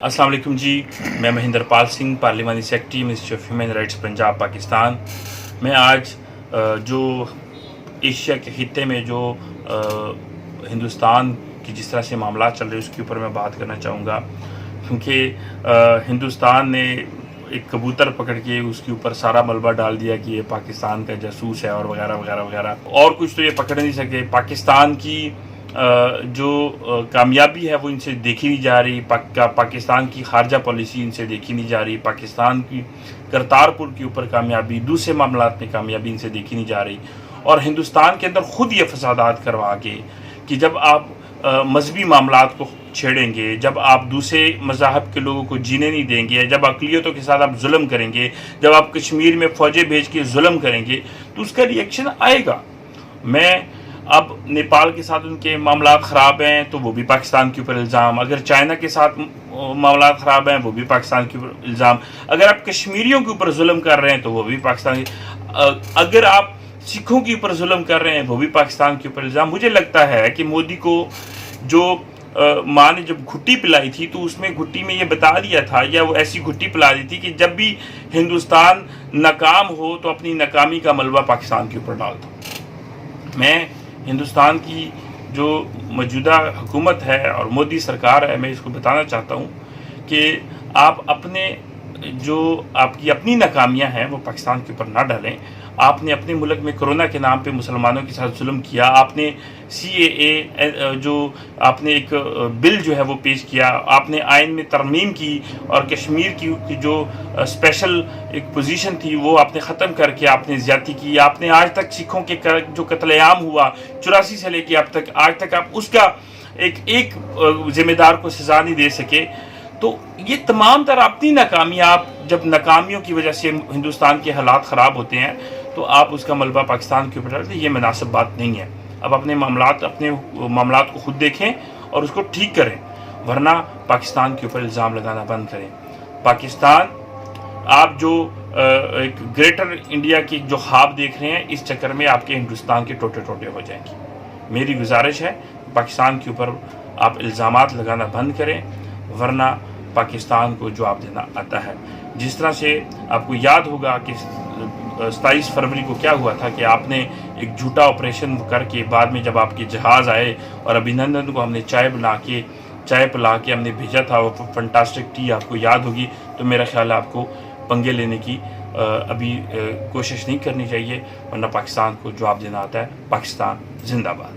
अस्सलाम वालेकुम जी। मैं महेंद्र पाल सिंह, पार्लिमानी secretary, ministry of human rights, Punjab, Pakistan. मैं आज जो एशिया के खित्ते में जो हिंदुस्तान की जिस तरह से मामला चल रहे हैं उसके ऊपर मैं बात करना चाहूँगा, क्योंकि हिंदुस्तान ने एक कबूतर पकड़ के उसके ऊपर सारा मलबा डाल दिया कि ये पाकिस्तान का जासूस है और वगैरह वगैरह वगैरह, और कुछ तो ये पकड़ नहीं सके। पाकिस्तान की जो कामयाबी है वो इनसे देखी नहीं जा रही, पाकिस्तान की खारजा पॉलिसी इनसे देखी नहीं जा रही, पाकिस्तान की करतारपुर के ऊपर कामयाबी, दूसरे मामलात में कामयाबी इनसे देखी नहीं जा रही। और हिंदुस्तान के अंदर ख़ुद ये फसादात करवा के कि जब आप मजहबी मामलात को छेड़ेंगे, जब आप दूसरे मज़ाहब के लोगों को जीने नहीं देंगे, जब अक़लियतों के साथ आप जुल्म करेंगे, जब आप कश्मीर में फ़ौजें भेज के जुल्म करेंगे तो उसका रिएक्शन आएगा। मैं अब नेपाल के साथ उनके मामलात ख़राब हैं तो वो भी पाकिस्तान के ऊपर इल्ज़ाम, अगर चाइना के साथ मामलात ख़राब हैं वो भी पाकिस्तान के ऊपर इल्ज़ाम, अगर आप कश्मीरियों के ऊपर जुल्म कर रहे हैं तो वो भी पाकिस्तान, अगर आप सिखों के ऊपर जुल्म कर रहे हैं वो भी पाकिस्तान के ऊपर इल्ज़ाम। मुझे लगता है कि मोदी को जो माँ ने जब घुट्टी पिलाई थी तो उसमें घुट्टी में ये बता दिया था, या वो ऐसी घुट्टी पिला दी थी कि जब भी हिंदुस्तान नाकाम हो तो अपनी नाकामी का मलबा पाकिस्तान के ऊपर डाल दो। मैं हिंदुस्तान की जो मौजूदा हुकूमत है और मोदी सरकार है, मैं इसको बताना चाहता हूँ कि आप अपने जो आपकी अपनी नाकामियाँ हैं वो पाकिस्तान के ऊपर ना डालें। आपने अपने मुल्क में कोरोना के नाम पे मुसलमानों के साथ जुल्म किया, आपने CAA जो आपने एक बिल जो है वो पेश किया, आपने आइन में तरमीम की और कश्मीर की जो स्पेशल एक पोजीशन थी वो आपने ख़त्म करके आपने ज़्यादती की। आपने आज तक सिखों के जो कत्लेआम हुआ 84 से लेके अब तक, आज तक आप उसका एक ज़िम्मेदार को सज़ा नहीं दे सके। तो ये तमाम तरह अपनी नाकामी, आप जब नाकामियों की वजह से हिंदुस्तान के हालात ख़राब होते हैं तो आप उसका मलबा पाकिस्तान के ऊपर डालते हैं, ये मुनासिब बात नहीं है। अब अपने मामलात को खुद देखें और उसको ठीक करें, वरना पाकिस्तान के ऊपर इल्ज़ाम लगाना बंद करें। पाकिस्तान, आप जो एक ग्रेटर इंडिया की जो ख्वाब देख रहे हैं, इस चक्कर में आपके हिंदुस्तान के टोटे टोटे हो जाएंगे। मेरी गुजारिश है पाकिस्तान के ऊपर आप इल्ज़ामात लगाना बंद करें, वरना पाकिस्तान को जवाब देना आता है। जिस तरह से आपको याद होगा कि 27 फरवरी को क्या हुआ था कि आपने एक झूठा ऑपरेशन करके बाद में जब आपके जहाज़ आए और अभिनंदन को हमने चाय पिला के हमने भेजा था, वो फंटास्टिक टी आपको याद होगी। तो मेरा ख्याल है आपको पंगे लेने की अभी कोशिश नहीं करनी चाहिए, वरना पाकिस्तान को जवाब देना आता है। पाकिस्तान जिंदाबाद।